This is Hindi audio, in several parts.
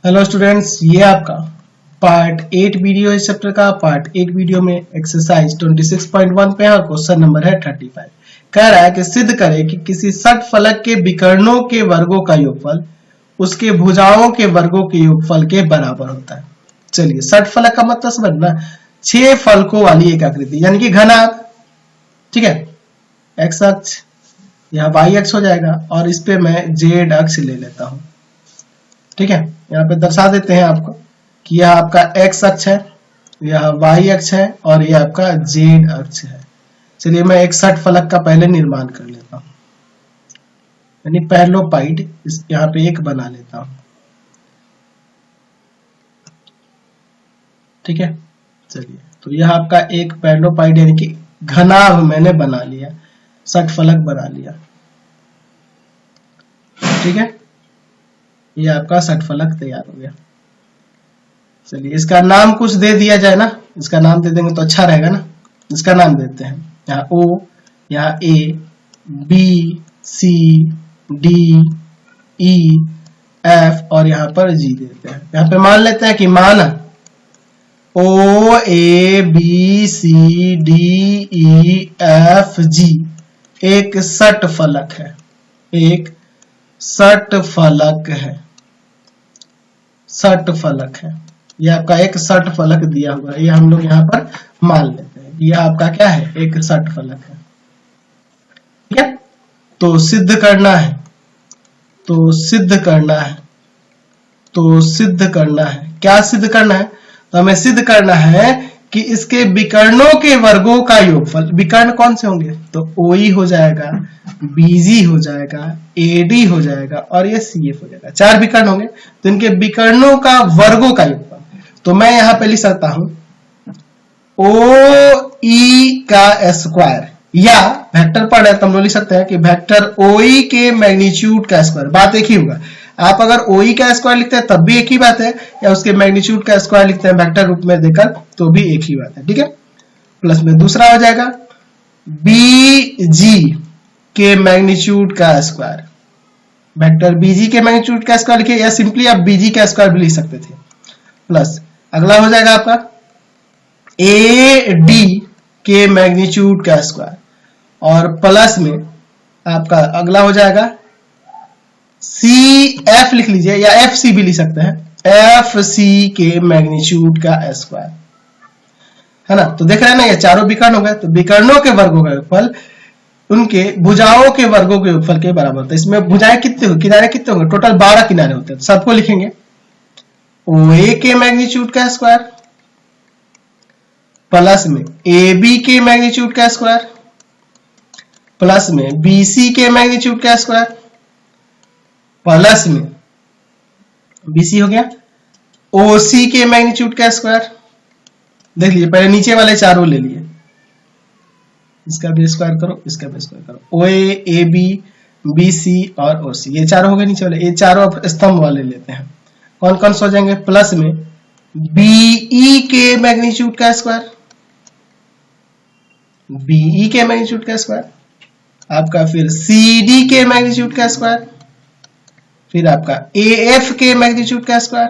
हेलो स्टूडेंट्स, ये आपका पार्ट 8 वीडियो है। चैप्टर का पार्ट 8 वीडियो में एक्सरसाइज 26.1 पे है और क्वेश्चन नंबर है 35। कह रहा है कि सिद्ध करे कि किसी षटफलक के विकर्णों के वर्गों का योगफल उसके भुजाओं के वर्गों के योगफल के बराबर होता है। चलिए, षटफलक का मतलब समझना 6 फलकों वाली एक आकृति यानी कि घनाभ, ठीक है। एक्स अक्ष यहाँ वाई अक्ष हो जाएगा और इस पे मैं जेड अक्ष ले लेता हूं, ठीक है। यहाँ पे दर्शा देते हैं आपको कि यह आपका एक्स अक्ष है, यह वाई अक्ष है और यह आपका जेड अक्ष है। चलिए मैं एक षटफलक का पहले निर्माण कर लेता हूं, यानी पैरेललोपाइड इस यहाँ पे एक बना लेता हूं, ठीक है। चलिए, तो यह आपका एक पैरेललोपाइड यानी कि घनाभ मैंने बना लिया, षटफलक बना लिया, ठीक है। ये आपका षटफलक तैयार हो गया। चलिए इसका नाम कुछ दे दिया जाए ना, इसका नाम दे देंगे तो अच्छा रहेगा ना। इसका नाम देते हैं, यहाँ ओ, यहाँ ए, बी, सी, डी, ई, एफ और यहाँ पर जी देते हैं। यहाँ पे मान लेते हैं कि मान ओ, ए, बी, सी, डी, ई, एफ, जी एक षटफलक है, एक षटफलक है, षटफलक है। यह आपका एक षटफलक दिया हुआ है, ये हम लोग यहाँ पर मान लेते हैं। यह आपका क्या है, एक षटफलक है, ठीक है। तो सिद्ध करना है, तो सिद्ध करना है, तो सिद्ध करना है, क्या सिद्ध करना है? तो हमें सिद्ध करना है कि इसके विकर्णों के वर्गों का योगफल, विकर्ण कौन से होंगे? तो ओई हो जाएगा, बीजी हो जाएगा, एडी हो जाएगा और ये सीएफ हो जाएगा। 4 विकर्ण होंगे, तो इनके विकर्णों का वर्गों का योगफल। तो मैं यहाँ पे लिख सकता हूं ओ ई का स्क्वायर, या वेक्टर पढ़ रहे तो हम लोग लिख सकते हैं कि वेक्टर ओई के मैग्नीट्यूड का स्क्वायर। बात एक ही होगा, आप अगर ओई का स्क्वायर लिखते हैं तब भी एक ही बात है, या उसके मैग्नीट्यूड का स्क्वायर लिखते हैं वेक्टर रूप में देकर तो भी एक ही बात है, ठीक है। प्लस में दूसरा हो जाएगा बीजी के मैग्नीट्यूड का स्क्वायर, वेक्टर बीजी के मैग्नीट्यूड का स्क्वायर लिखिए, या सिंपली आप बीजी का स्क्वायर भी लिख सकते थे। प्लस अगला हो जाएगा आपका ए डी के मैग्नीट्यूड का स्क्वायर, और प्लस में आपका अगला हो जाएगा सी एफ लिख लीजिए, या एफ सी भी लिख सकते हैं, एफ सी के मैग्नीट्यूड का स्क्वायर, है ना। तो देख रहे हैं ना, ये चारों विकर्ण हो गए। तो विकर्णों के वर्गों का योगफल उनके भुजाओं के वर्गों के योगफल के बराबर होता है। इसमें भुजाएं कितने होंगे, किनारे कितने होंगे? टोटल 12 किनारे होते हैं। तो सबको लिखेंगे ओ ए के मैग्नीट्यूड का स्क्वायर प्लस में ए बी के मैग्नीट्यूड का स्क्वायर प्लस में बी सी के मैग्नीट्यूड का स्क्वायर प्लस में बीसी हो गया ओ सी के मैग्नीट्यूड का स्क्वायर। देख लीजिए, पहले नीचे वाले चारों ले लिए, इसका भी स्क्वायर करो, इसका भी स्क्वायर करो, ओ ए बी, बी सी और ओ सी, ये चारों हो गए नीचे वाले। ये चारों अब स्तंभ वाले लेते हैं, कौन कौन से हो जाएंगे? प्लस में बीई के मैग्नीट्यूड का स्क्वायर, बीई के मैग्नीट्यूड का स्क्वायर आपका, फिर सी डी के मैग्नीट्यूड का स्क्वायर, फिर आपका ए एफ के मैग्नीट्यूड का स्क्वायर,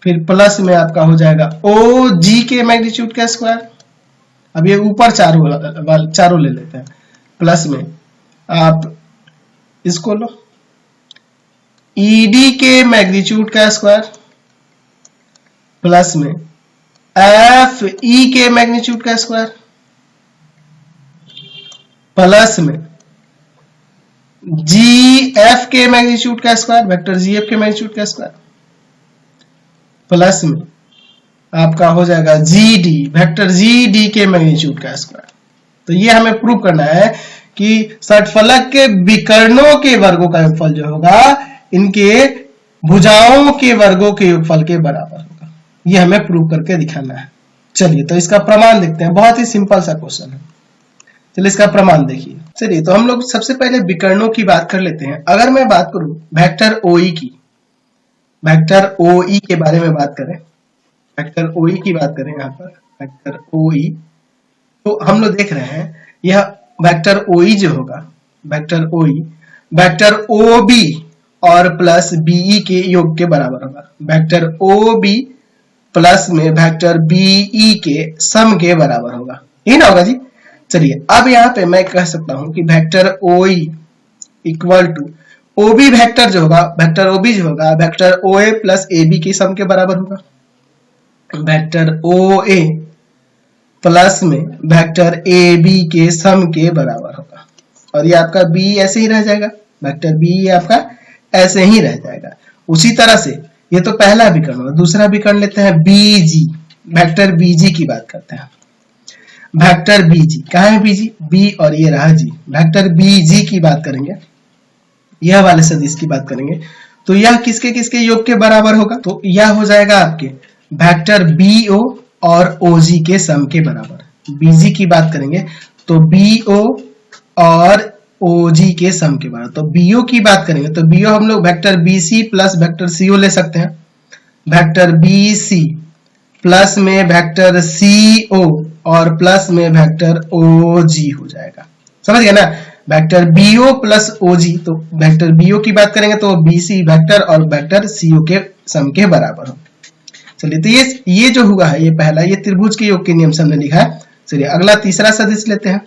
फिर प्लस में आपका हो जाएगा ओ जी के मैग्नीट्यूड का स्क्वायर। अब ये ऊपर चारों ले लेते हैं, प्लस में आप इसको लो ईडी के मैग्नीट्यूड का स्क्वायर प्लस में एफ ई के मैग्नीट्यूड का स्क्वायर प्लस में जी एफ के मैग्नीट्यूड का स्क्वायर, वेक्टर जी एफ के मैग्नीट्यूड का स्क्वायर प्लस में आपका हो जाएगा G D, vector G D के मैग्नीट्यूड का स्क्वायर। तो ये हमें प्रूव करना है कि षटफलक के विकर्णों के वर्गों का योगफल जो होगा इनके भुजाओं के वर्गों के योगफल के बराबर होगा। ये हमें प्रूव करके दिखाना है। चलिए, तो इसका प्रमाण देखते हैं। बहुत ही सिंपल सा क्वेश्चन है, चलिए इसका प्रमाण देखिए। चलिए, तो हम लोग सबसे पहले विकर्णों की बात कर लेते हैं। अगर मैं बात करूं वेक्टर ओई की, वेक्टर ओई के बारे में बात करें, वेक्टर ओई की बात करें, यहाँ पर वेक्टर ओई, तो हम लोग देख रहे हैं यह वेक्टर ओई जो होगा, वेक्टर ओई वेक्टर ओ बी और प्लस बीई के योग के बराबर होगा। वेक्टर ओ बी प्लस में वेक्टर बीई के सम के बराबर होगा, यही ना होगा जी। चलिए अब यहाँ पे मैं कह सकता हूं कि वेक्टर ओई इक्वल टू ओबी वेक्टर जो होगा, वेक्टर ओबी जो होगा वेक्टर ओए प्लस ए बी के सम के बराबर होगा। वेक्टर ओए प्लस में वेक्टर ए बी के सम के बराबर होगा, और ये आपका बी ऐसे ही रह जाएगा, वेक्टर बी आपका ऐसे ही रह जाएगा। उसी तरह से ये तो पहला विकर्ण होगा, दूसरा विकर्ण लेते हैं बीजी, वेक्टर बीजी की बात करते हैं। वेक्टर बीजी कहाँ है, बीजी बी और ये रहा जी। वेक्टर बीजी की बात करेंगे, यह वाले सदिश की बात करेंगे, तो यह किसके किसके योग के बराबर होगा, तो यह हो जाएगा आपके वेक्टर बीओ और ओजी के सम के बराबर। बीजी की बात करेंगे तो बीओ और ओजी के सम के बराबर। तो बीओ की बात करेंगे तो बीओ हम लोग vector BC plus vector CO ले सकते हैं। वेक्टर बीसी प्लस में वेक्टर सीओ और प्लस में वेक्टर ओजी हो जाएगा, समझ गए ना। वेक्टर बीओ प्लस ओजी, तो वेक्टर बीओ की बात करेंगे तो बीसी वेक्टर और वेक्टर सीओ के सम के बराबर हो। चलिए तो ये जो हुआ है ये पहला, ये त्रिभुज के योग के नियम से हमने लिखा है। चलिए अगला तीसरा सदिश लेते हैं,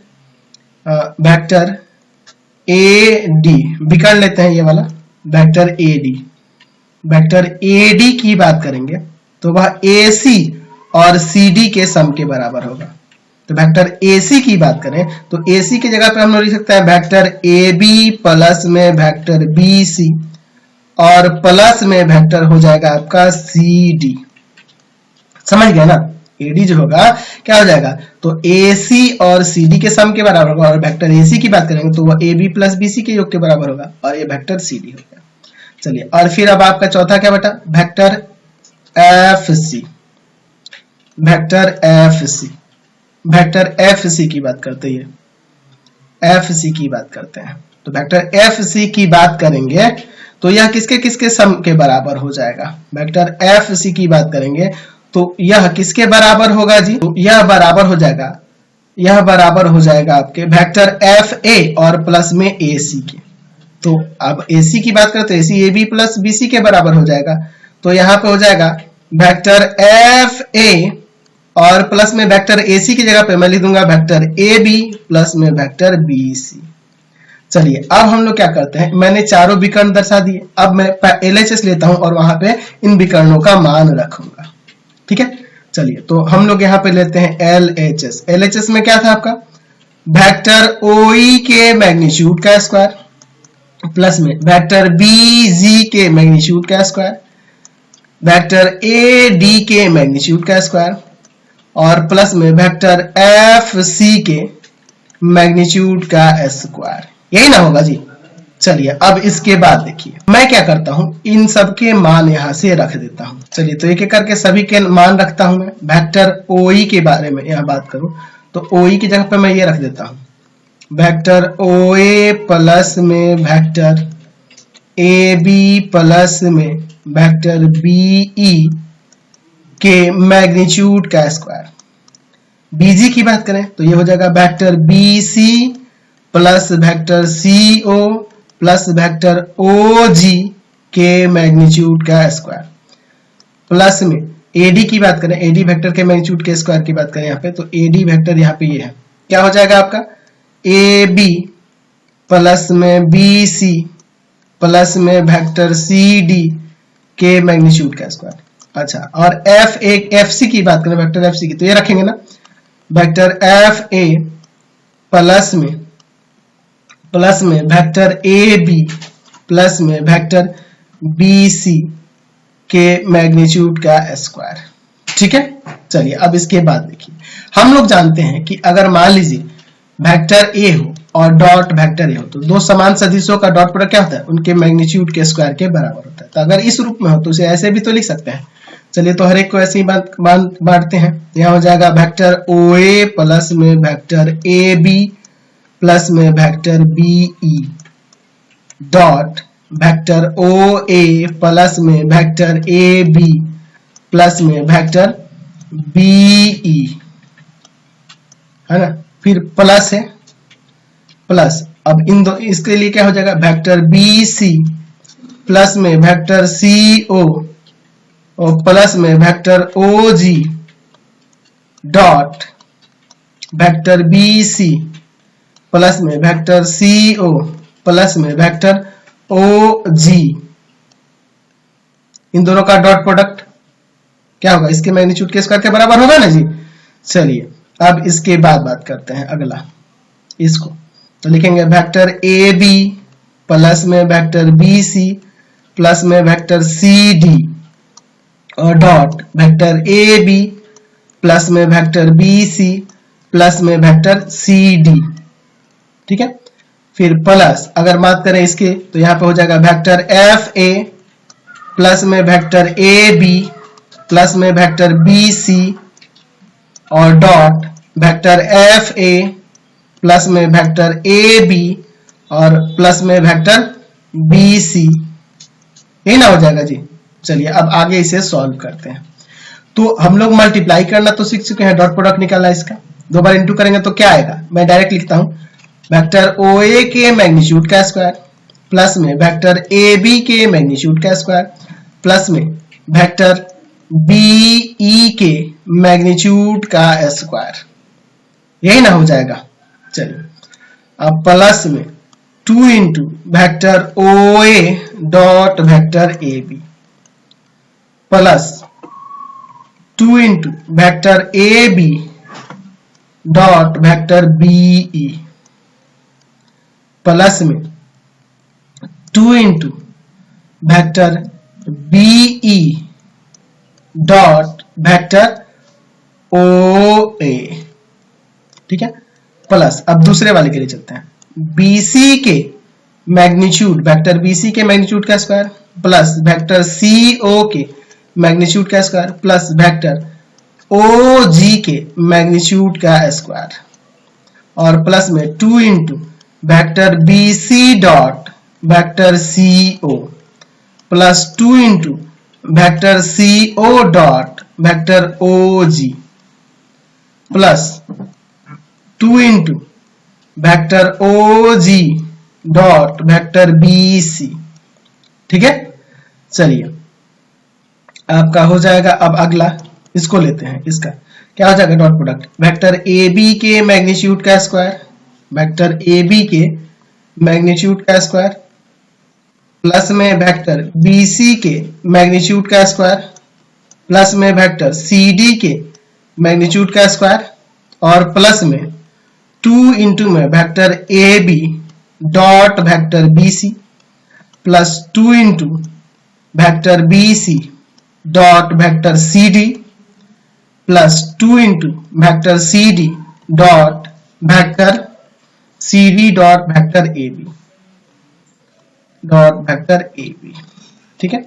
वेक्टर ए डी विकर्ण लेते हैं, ये वाला vector A D. Vector A D की बात करेंगे तो वह ए सी और सी डी के सम के बराबर होगा। तो वेक्टर ए सी की बात करें तो ए सी की जगह पर हम लोग लिख सकते हैं वेक्टर ए बी प्लस में वेक्टर बी सी और प्लस में वेक्टर हो जाएगा आपका सी डी, समझ गया ना। एडी जो होगा क्या हो जाएगा, तो एसी और सीडी के सम के बराबर होगा, और वेक्टर एसी की बात करेंगे तो वह ए बी प्लस बीसी के योग के बराबर होगा, और ये वेक्टर सीडी हो गया। चलिए और फिर अब आपका चौथा क्या बेटा, vector F C. Vector F C, vector F C की बात करते हैं, एफ सी की बात करते हैं। तो वेक्टर एफ सी की बात करेंगे तो यह किसके किसके सम के बराबर हो जाएगा। वेक्टर एफ सी की बात करेंगे तो यह किसके बराबर होगा जी, तो यह बराबर हो जाएगा, यह बराबर हो जाएगा आपके वेक्टर एफ ए और प्लस में ए सी के। तो अब ए सी की बात करें तो A C A B plus B C के बराबर हो जाएगा। तो यहाँ पे हो जाएगा वेक्टर एफ ए और प्लस में वेक्टर ए सी की जगह पे मैं लिख दूंगा वेक्टर ए बी प्लस में वेक्टर बी सी। चलिए अब हम लोग क्या करते हैं, मैंने चारों विकर्ण दर्शा दिए, अब मैं LHS लेता हूं और वहां पे इन विकर्णों का मान रखूंगा, ठीक है। चलिए तो हम लोग यहाँ पे लेते हैं LHS। LHS में क्या था आपका, वेक्टर OE के मैग्नीट्यूड का स्क्वायर प्लस में वेक्टर BG के मैग्नीट्यूड का स्क्वायर, वेक्टर AD के मैग्नीट्यूड का स्क्वायर और प्लस में वेक्टर FC के मैग्नीट्यूड का स्क्वायर, यही ना होगा जी। चलिए अब इसके बाद देखिए मैं क्या करता हूं, इन सब के मान यहां से रख देता हूं। चलिए तो एक एक करके सभी के मान रखता हूं। मैं वेक्टर OE के बारे में यहां बात करूं तो OE की जगह पे मैं ये रख देता हूं, वेक्टर OA प्लस में वेक्टर AB प्लस में वेक्टर BE के मैग्नीट्यूड का स्क्वायर। BG की बात करें तो ये हो जाएगा vector BC plus vector CO plus vector OG के मैग्नीट्यूड का स्क्वायर प्लस में AD की बात करें, AD वेक्टर के मैग्नीट्यूड के स्क्वायर की बात करें यहाँ पे तो AD वेक्टर यहाँ पे ये है, क्या हो जाएगा आपका AB प्लस में BC प्लस में वेक्टर CD के मैग्नीट्यूड का स्क्वायर। अच्छा और FC की बात करें, वेक्टर FC की तो ये रखेंगे ना, वेक्टर FA प्लस में वेक्टर AB प्लस में वेक्टर BC के मैग्नीट्यूड का स्क्वायर, ठीक है। चलिए अब इसके बाद देखिए हम लोग जानते हैं कि अगर मान लीजिए वेक्टर A हो और डॉट वेक्टर A हो तो दो समान सदिशों का डॉट प्रोडक्ट क्या होता है, उनके मैग्नीट्यूड के स्क्वायर के बराबर होता है। तो अगर इस रूप में हो तो उसे ऐसे भी तो लिख सकते हैं। चलिए तो हर एक को ऐसे ही बांटते हैं, यहाँ हो जाएगा वेक्टर OA प्लस में वेक्टर AB प्लस में vector BE dot vector OA plus में वेक्टर AB प्लस में वेक्टर BE, है ना, फिर प्लस है प्लस। अब इन दो इसके लिए क्या हो जाएगा वेक्टर BC प्लस में वेक्टर CO और प्लस में vector OG dot vector BC plus में वेक्टर CO प्लस में वेक्टर OG, इन दोनों का डॉट प्रोडक्ट क्या होगा, इसके मैग्नीट्यूड के स्क्वायर के बराबर होगा ना जी। चलिए अब इसके बाद बात करते हैं अगला, इसको तो लिखेंगे वेक्टर AB प्लस में वेक्टर BC प्लस में वेक्टर CD और डॉट वेक्टर AB प्लस में वेक्टर BC प्लस में वेक्टर CD, ठीक है। फिर प्लस अगर बात करें इसके तो यहां पे हो जाएगा वेक्टर FA प्लस में वेक्टर AB प्लस में वेक्टर BC और डॉट वेक्टर FA प्लस में वेक्टर AB और प्लस में वेक्टर BC, यही ना हो जाएगा जी। चलिए अब आगे इसे सॉल्व करते हैं। तो हम लोग मल्टीप्लाई करना तो सीख चुके हैं, डॉट प्रोडक्ट निकालना इसका, दो बार इंटू करेंगे तो क्या आएगा, मैं डायरेक्ट लिखता हूं वेक्टर OA के मैग्नीट्यूड का स्क्वायर प्लस में वेक्टर AB के मैग्नीट्यूड का स्क्वायर प्लस में वेक्टर BE के मैग्नीट्यूड का स्क्वायर, यही ना हो जाएगा। चलिए अब प्लस में 2 into vector OA dot vector AB plus 2 into vector AB dot vector BE plus में 2 into vector BE dot vector OA, ठीक है। प्लस अब दूसरे वाले के लिए चलते हैं, BC के मैग्नीट्यूड वेक्टर BC के मैग्नीट्यूड का स्क्वायर प्लस वेक्टर CO के मैग्नीट्यूड का स्क्वायर प्लस वेक्टर OG के मैग्नीट्यूड का स्क्वायर और प्लस में 2 into vector BC dot vector CO plus 2 into vector CO dot vector OG plus 2 into vector OG dot vector BC, ठीक है। चलिए आपका हो जाएगा। अब अगला इसको लेते हैं, इसका क्या हो जाएगा डॉट प्रोडक्ट, वेक्टर AB के मैग्नीट्यूड का स्क्वायर वेक्टर AB के मैग्नीट्यूड का स्क्वायर प्लस में वेक्टर BC के मैग्नीट्यूड का स्क्वायर प्लस में वेक्टर CD के मैग्नीट्यूड का स्क्वायर और प्लस में 2 इंटू में vector AB dot vector BC plus 2 into vector BC dot vector CD plus 2 into vector CD dot vector CD dot vector AB dot vector AB, ठीक है।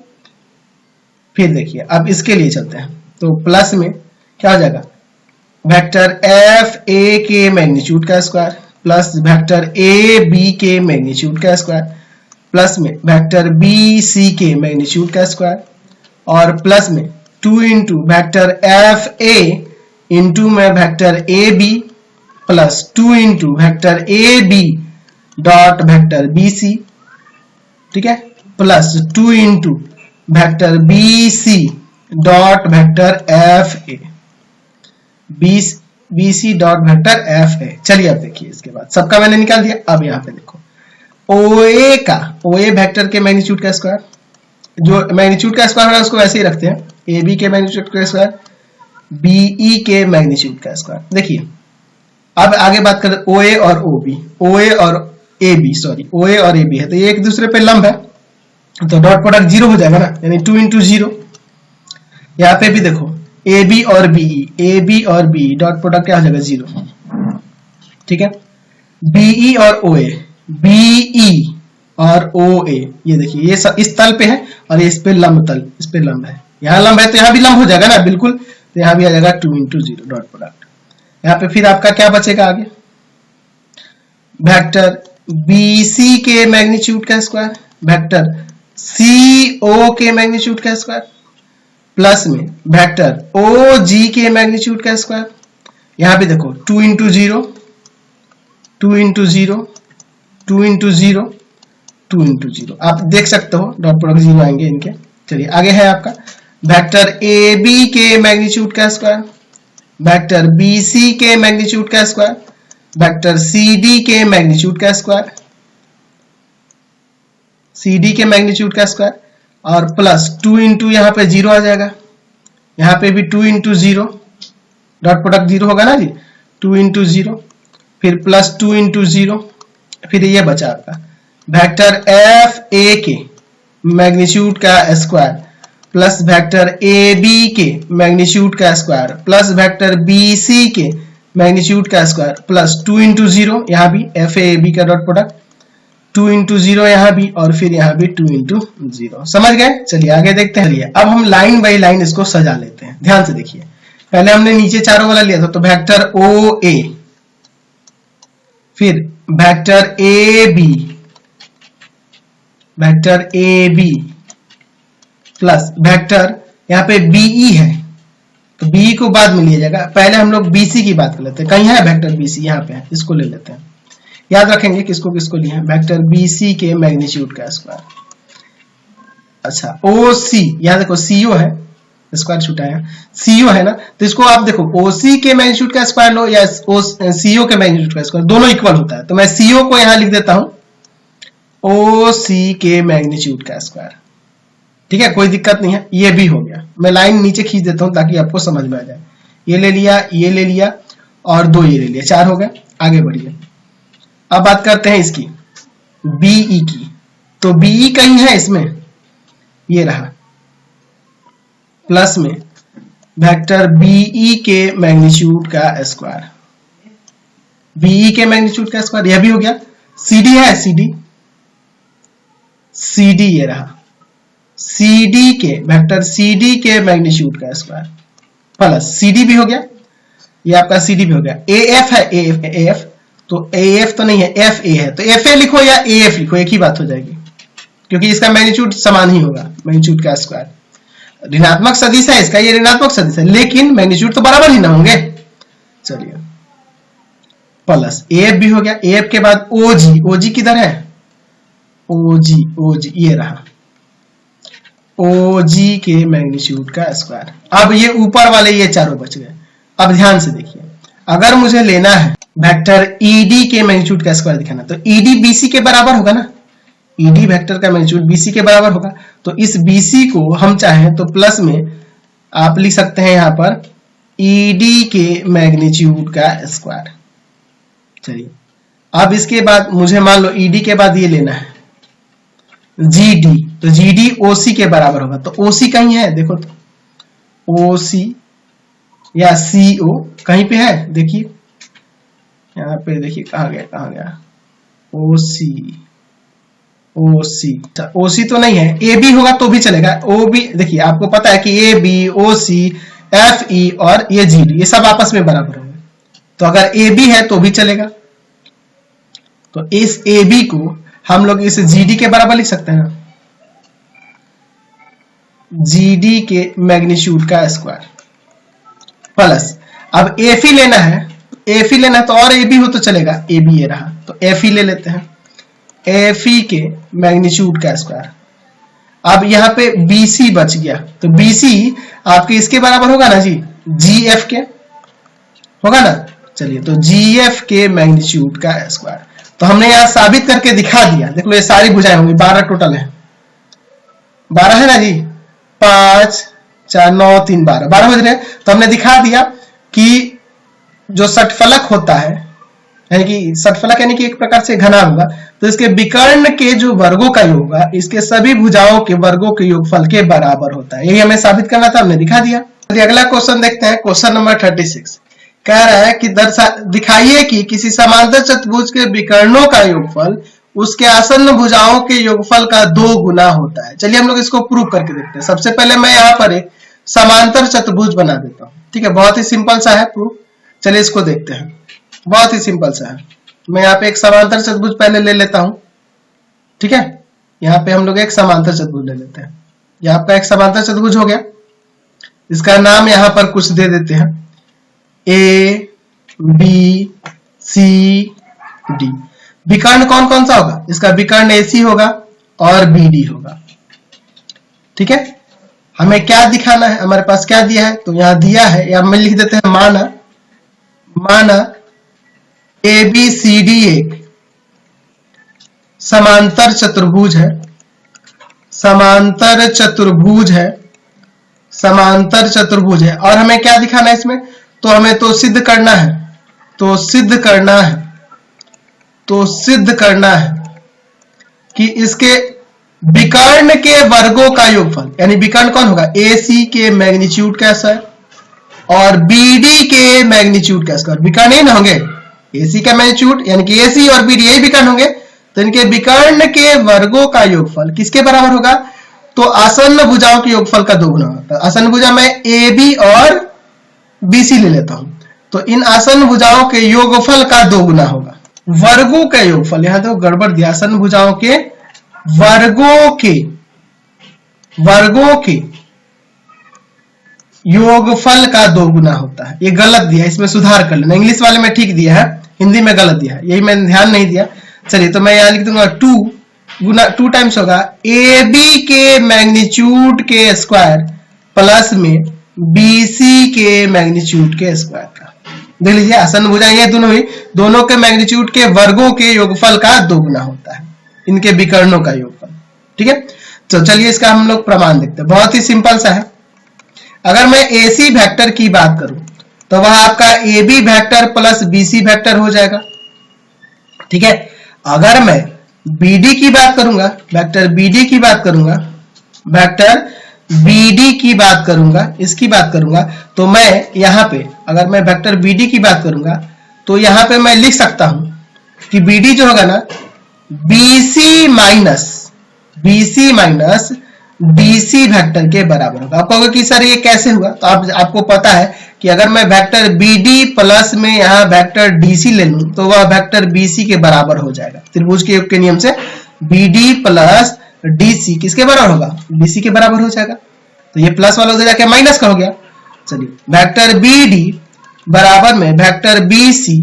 फिर देखिए अब इसके लिए चलते हैं, तो प्लस में क्या हो जाएगा वेक्टर FA के मैग्नीट्यूड का स्क्वायर प्लस वेक्टर AB के मैग्नीट्यूड का स्क्वायर प्लस में वेक्टर BC के मैग्नीट्यूड का स्क्वायर और प्लस में 2 इंटू वेक्टर FA इंटू में vector AB plus 2 into vector AB dot vector BC, ठीक है, plus 2 into vector BC dot vector FA BC dot vector FA। चलिए अब देखिए इसके बाद सबका मैंने निकाल दिया। अब यहाँ पे देखो OA वेक्टर के मैग्नीट्यूड का स्क्वायर, जो मैग्नीट्यूड का स्क्वायर है उसको वैसे ही रखते हैं, AB के मैग्नीट्यूड का स्क्वायर BE के मैग्नीट्यूड का स्क्वायर। देखिए अब आगे बात करें OA और OB, OA और AB है, तो ये एक दूसरे पे लंब है तो डॉट प्रोडक्ट 0 हो जाएगा ना, यानी 2 इंटू 0। यहाँ पे भी देखो AB और BE डॉट प्रोडक्ट क्या हो जाएगा 0, ठीक है। BE और OA, ये देखिए ये सब इस तल पे है और ये इस पे लंब है, यहाँ लंब है तो यहाँ भी लंब हो जाएगा ना, बिल्कुल, तो यहाँ भी आ जाएगा 2 इंटू 0 डॉट प्रोडक्ट। यहाँ पे फिर आपका क्या बचेगा आगे, वेक्टर BC के मैग्नीट्यूड का स्क्वायर वेक्टर CO के मैग्नीट्यूड का स्क्वायर प्लस में वेक्टर OG के मैग्नीट्यूड का स्क्वायर। यहाँ भी देखो 2 इंटू 0 2 इंटू 0। आप देख सकते हो डॉट प्रोडक्ट 0 आएंगे इनके। चलिए आगे है आपका वेक्टर ए बी के मैग्नीट्यूड का स्क्वायर, वेक्टर बी सी के मैग्नीट्यूड का स्क्वायर, वेक्टर सी डी के मैग्नीट्यूड का स्क्वायर, सी डी के मैग्नीट्यूड का स्क्वायर, और प्लस 2 इंटू यहाँ पे 0 आ जाएगा, यहाँ पे भी 2 इंटू 0, डॉट प्रोडक्ट 0 होगा ना जी, 2 इंटू 0, फिर प्लस 2 इंटू 0, फिर ये बचा आपका वेक्टर एफ ए के मैग्नीट्यूड का square plus vector A B के मैग्नीट्यूड का square plus vector B C के मैग्नीट्यूड का स्क्वायर प्लस 2 इंटू 0, यहाँ भी एफ ए बी का डॉट प्रोडक्ट 2 इंटू 0 यहाँ भी, और फिर यहाँ भी 2 इंटू 0। समझ गए? चलिए आगे देखते हैं। अब हम लाइन बाई लाइन इसको सजा लेते हैं। ध्यान से देखिए, पहले हमने नीचे चारों वाला लिया था, तो वेक्टर ओ ए, फिर vector A B, vector A B plus vector यहाँ पे बीई है, तो बीई को बाद में लिया जाएगा, पहले हम लोग बीसी की बात कर लेते हैं। कहीं है वेक्टर बीसी? यहाँ पे है, इसको ले लेते हैं। याद रखेंगे किसको किसको लिया है, वेक्टर बीसी के मैग्नीट्यूड का स्क्वायर। अच्छा ओ सी, यहाँ देखो सीओ है, स्क्वायर छूटा है, सीओ है ना, तो इसको आप देखो ओसी के मैग्नीट्यूड का स्क्वायर लो या सीओ के मैग्नीट्यूड का स्क्वायर, दोनों इक्वल होता है, तो मैं सीओ को यहाँ लिख देता हूं ओ सी के मैग्नीट्यूड का स्क्वायर। ठीक है, कोई दिक्कत नहीं है, ये भी हो गया। मैं लाइन नीचे खींच देता हूं ताकि आपको समझ में आ जाए। ये ले लिया, ये ले लिया, और 2 ये ले लिया, 4 हो गए। आगे बढ़िए, अब बात करते हैं इसकी बीई की। तो बीई कहीं है इसमें, ये रहा, प्लस में वेक्टर बीई के मैग्नीट्यूड का स्क्वायर, बीई के मैग्नीट्यूड का स्क्वायर, यह भी हो गया। सीडी है, सीडी, सीडी ये रहा, सीडी के वेक्टर सीडी के मैग्नीट्यूड का स्क्वायर प्लस सीडी भी हो गया, ये आपका सीडी भी हो गया। एएफ है, एएफ, एएफ तो एएफ तो नहीं है, एफ ए है, तो एफ ए लिखो या एएफ लिखो, एक ही बात हो जाएगी, क्योंकि इसका मैग्नीट्यूड समान ही होगा, मैग्नीट्यूड का स्क्वायर। ऋणात्मक सदिश है इसका, ये ऋणात्मक सदिश है, लेकिन मैग्नीट्यूड तो बराबर ही ना होंगे। चलिए प्लस एएफ भी हो गया। एएफ के बाद ओजी, ओजी किधर है, ओजी, ओजी ये रहा, ओजी के मैग्नीट्यूड का स्क्वायर। अब ये ऊपर वाले ये चारों बच गए। अब ध्यान से देखिए, अगर मुझे लेना है वेक्टर ईडी के मैग्नीट्यूड का स्क्वायर दिखाना, तो ईडी बीसी के बराबर होगा ना, ईडी वेक्टर का मैग्नीट्यूड बीसी के बराबर होगा, तो इस बीसी को हम चाहें तो प्लस में आप लिख सकते हैं यहां पर ईडी के मैग्नीट्यूड का स्क्वायर। चलिए अब इसके बाद मुझे मान लो ईडी के बाद ये लेना है जीडी, तो जीडी ओसी के बराबर होगा, तो ओसी कहीं है देखो, तो ओसी या सीओ कहीं पे है, देखिए यहाँ पे देखिए कहाँ गया, कहाँ गया, ओसी, ओसी, ओसी तो नहीं है, ए बी होगा तो भी चलेगा, ओ बी, देखिए आपको पता है कि A B, O C, F E और ये जी डी, ये सब आपस में बराबर होंगे, तो अगर ए बी है तो भी चलेगा, तो इस ए बी को हम लोग इस जी डी के बराबर लिख सकते हैं, जी डी के मैग्नीट्यूड का स्क्वायर प्लस, अब एफ ई लेना है, एफ ई लेना है तो और ए बी हो तो चलेगा, ए बी ये रहा, तो एफ ई ले लेते हैं, एफ ई के मैग्नीट्यूड का स्क्वायर। अब यहाँ पे बीसी बच गया, तो बीसी आपके इसके बराबर होगा ना जी, जी एफ के होगा ना। चलिए तो जी एफ के मैग्नीट्यूड का स्क्वायर, तो हमने यहाँ साबित करके दिखा दिया, देख लो ये सारी भुजाएं होंगी, 12 टोटल है, 12 है ना जी, 5 4 9 3 12, 12 बज रहे हैं, तो हमने दिखा दिया कि जो षटफलक होता है, यानी कि षटफलक यानी कि एक प्रकार से घना होगा, तो इसके विकर्ण के जो वर्गों का योग होगा इसके सभी भुजाओं के वर्गों के योगफल के बराबर होता है। यही हमें साबित करना था, हमने दिखा दिया। अगला क्वेश्चन देखते हैं, क्वेश्चन नंबर 36 कह रहा है कि दिखाइए कि किसी समांतर चतुर्भुज के विकर्णों का योगफल उसके आसन्न भुजाओं के योगफल का 2 गुना होता है। चलिए हम लोग इसको प्रूव करके देखते हैं। सबसे पहले मैं यहाँ पर एक समांतर चतुर्भुज बना देता हूँ, ठीक है, बहुत ही सिंपल सा है प्रूफ। चलिए इसको देखते हैं, बहुत ही सिंपल सा है। मैं यहाँ पे एक समांतर चतुर्भुज पहले ले लेता हूं, ठीक है, यहाँ पे हम लोग एक समांतर चतुर्भुज ले लेते हैं। ये आपका एक समांतर चतुर्भुज हो गया, इसका नाम यहाँ पर कुछ दे देते हैं, ए बी सी डी। विकर्ण कौन कौन सा होगा, इसका विकर्ण AC होगा और BD होगा। ठीक है, हमें क्या दिखाना है, हमारे पास क्या दिया है, तो यहां दिया है, या हम लिख देते हैं माना ABCD एक समांतर चतुर्भुज है, समांतर चतुर्भुज है, और हमें क्या दिखाना है इसमें, तो हमें तो सिद्ध करना है कि इसके विकर्ण के वर्गों का योगफल, यानी विकर्ण कौन होगा, AC के मैग्नीट्यूड का स्क्वायर और BD के मैग्नीट्यूड का स्क्वायर। विकर्ण ही ना होंगे, AC का मैग्नीट्यूड यानी कि AC और BD यही विकर्ण होंगे, तो इनके विकर्ण के वर्गों का योगफल किसके बराबर होगा, तो आसन्न भुजाओं के योगफल का दोगुना होता है। आसन्न भुजा मैं AB और BC ले लेता हूं, तो इन आसन्न भुजाओं के योगफल का दोगुना होगा। वर्गों का योगफल, यहां तो गड़बड़ दिया, आसन्न भुजाओं के वर्गों के योगफल का दोगुना होता है। ये गलत दिया, इसमें सुधार कर लेना, इंग्लिश वाले में ठीक दिया है, हिंदी में गलत दिया है, यही मैंने ध्यान नहीं दिया। चलिए, तो मैं यहां लिख दूंगा 2 टाइम्स होगा AB के मैग्नीट्यूड के स्क्वायर प्लस में BC के मैग्नीट्यूड के स्क्वायर का। देख लीजिए, आसन्न भुजा ये दोनों ही, दोनों के मैग्नीट्यूड के वर्गों के योगफल का दोगुना होता है, इनके विकर्णों का योगफल। ठीक है, तो चलिए इसका हम लोग प्रमाण देखते हैं, बहुत ही सिंपल सा है। अगर मैं AC वेक्टर की बात करूं तो वह आपका AB vector plus BC vector हो जाएगा। ठीक है, अगर मैं BD की बात करूंगा, वेक्टर BD की बात करूंगा, वेक्टर BD की बात करूंगा, इसकी बात करूंगा, तो मैं यहां पे अगर मैं वेक्टर BD की बात करूंगा तो यहां पे मैं लिख सकता हूं कि BD जो होगा ना BC माइनस DC वेक्टर के बराबर होगा। आप कहोगे कि सर ये कैसे हुआ, तो आपको पता है कि अगर मैं वेक्टर BD प्लस में यहाँ वेक्टर DC ले लूं तो वह वेक्टर BC के बराबर हो जाएगा। त्रिभुज के योग के नियम से BD प्लस DC किसके बराबर होगा, BC के बराबर हो जाएगा। तो ये प्लस वाला उधर जाके माइनस का हो गया। चलिए, वेक्टर BD बराबर में वेक्टर BC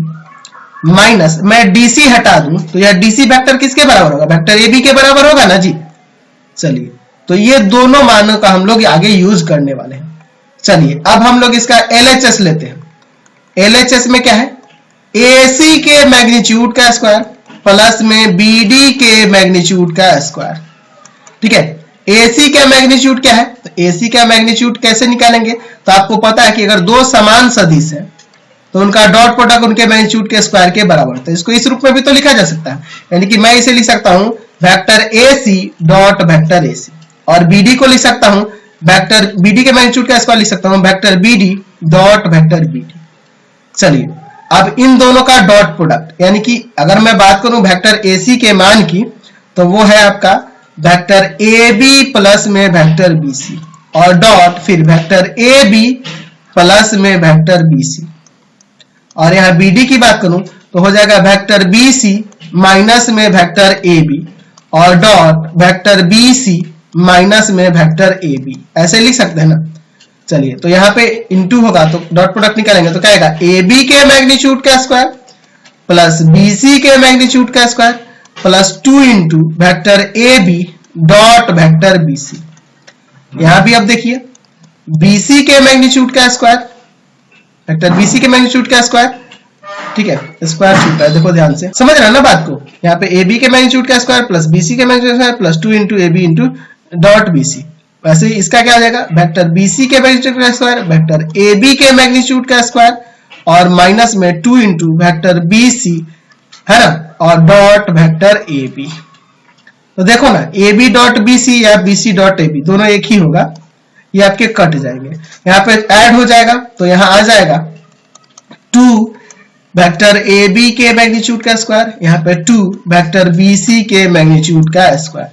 माइनस मैं DC हटा दूं तो यह DC वेक्टर किसके बराबर होगा, वेक्टर AB के बराबर होगा ना जी। चलिए, तो ये दोनों मानों का हम लोग आगे यूज करने वाले हैं। चलिए, अब हम लोग इसका LHS लेते हैं। LHS में क्या है, AC के मैग्नीट्यूड का स्क्वायर प्लस में BD के मैग्नीट्यूड का स्क्वायर। ठीक है, AC का मैग्नीट्यूड क्या है, तो AC का मैग्नीट्यूड कैसे निकालेंगे, तो आपको पता है कि अगर दो समान सदिश है तो उनका डॉट प्रोडक्ट उनके मैग्नीट्यूड के स्क्वायर के बराबर होता है। इसको इस रूप में भी तो लिखा जा सकता है, यानी कि मैं इसे लिख सकता हूं vector AC dot vector AC, और BD को लिख सकता हूं वेक्टर BD के मैग्नीट्यूड का स्क्वायर लिख सकता हूं vector BD dot vector BD। चलिए, अब इन दोनों का डॉट प्रोडक्ट, यानी कि अगर मैं बात करूं वेक्टर AC के मान की, तो वो है आपका वेक्टर AB प्लस में वेक्टर BC और डॉट फिर वेक्टर AB प्लस में वेक्टर BC, और यहां BD की बात करूं तो हो जाएगा वेक्टर BC माइनस में वेक्टर AB और डॉट वेक्टर BC माइनस में वेक्टर AB। ऐसे लिख सकते हैं ना। चलिए, तो यहां पे इनटू होगा तो डॉट प्रोडक्ट निकालेंगे तो क्या आएगा, AB के मैग्नीट्यूड का स्क्वायर प्लस BC के मैग्नीट्यूड का square plus 2 into vector AB dot vector BC। यहां भी अब देखिए BC के मैग्नीट्यूड का स्क्वायर वेक्टर BC के मैग्नीट्यूड का स्क्वायर। ठीक है, स्क्वायर छूटा है, देखो ध्यान से समझ रहे हैं ना बात को। यहाँ पे AB के मैग्नीट्यूड का स्क्वायर प्लस BC के मैग्नीट्यूड का square plus 2 into AB into dot BC। वैसे इसका क्या हो जाएगा, वेक्टर BC के मैग्नीट्यूड का स्क्वायर वेक्टर AB के मैग्नीट्यूड का स्क्वायर और माइनस में 2 इंटू वेक्टर BC है ना, और डॉट वेक्टर AB। तो देखो ना, AB डॉट BC या BC डॉट AB दोनों एक ही होगा, ये आपके कट जाएंगे, यहाँ पे ऐड हो जाएगा तो यहाँ आ जाएगा 2 वेक्टर AB के मैग्नीट्यूड का स्क्वायर, यहाँ पे 2 वेक्टर BC के मैग्नीट्यूड का स्क्वायर।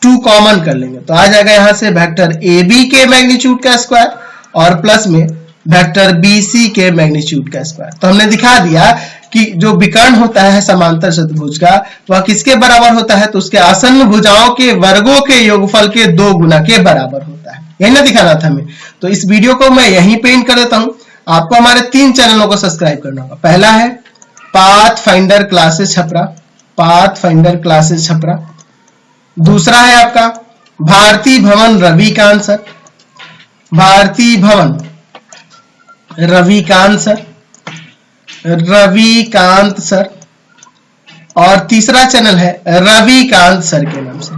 2 कॉमन कर लेंगे तो आ जाएगा यहां से वेक्टर AB के मैग्नीट्यूड का स्क्वायर और प्लस में वेक्टर BC के मैग्नीट्यूड का स्क्वायर। तो हमने दिखा दिया कि जो विकर्ण होता है समांतर चतुर्भुज का वह किसके बराबर होता है, तो उसके आसन्न भुजाओं के वर्गों के योगफल के 2 गुना के बराबर होता है। यही ना दिखाना था हमें। तो इस वीडियो को मैं यहीं पे एंड कर देता हूं। आपको हमारे 3 चैनलों को सब्सक्राइब करना होगा। पहला है path finder classes Chhapra, path finder classes Chhapra. दूसरा है आपका भारती भवन रविकांत सर, भारती भवन रविकांत सर, रविकांत सर। और तीसरा चैनल है रविकांत सर के नाम से,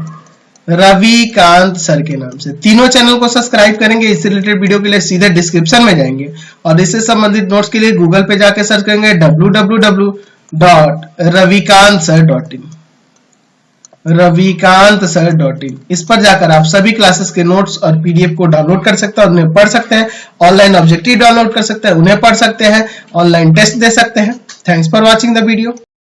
रविकांत सर के नाम से। तीनों चैनल को सब्सक्राइब करेंगे। इससे रिलेटेड वीडियो के लिए सीधे डिस्क्रिप्शन में जाएंगे और इससे संबंधित नोट्स के लिए गूगल पे जाके सर्च करेंगे www.ravikansir.in, ravikansir.in। इस पर जाकर आप सभी क्लासेस के नोट्स और पीडीएफ को डाउनलोड कर सकते हैं, उन्हें पढ़ सकते हैं, ऑनलाइन ऑब्जेक्टिव डाउनलोड कर सकते हैं, उन्हें पढ़ सकते हैं, ऑनलाइन टेस्ट दे सकते हैं। Thanks for watching the video.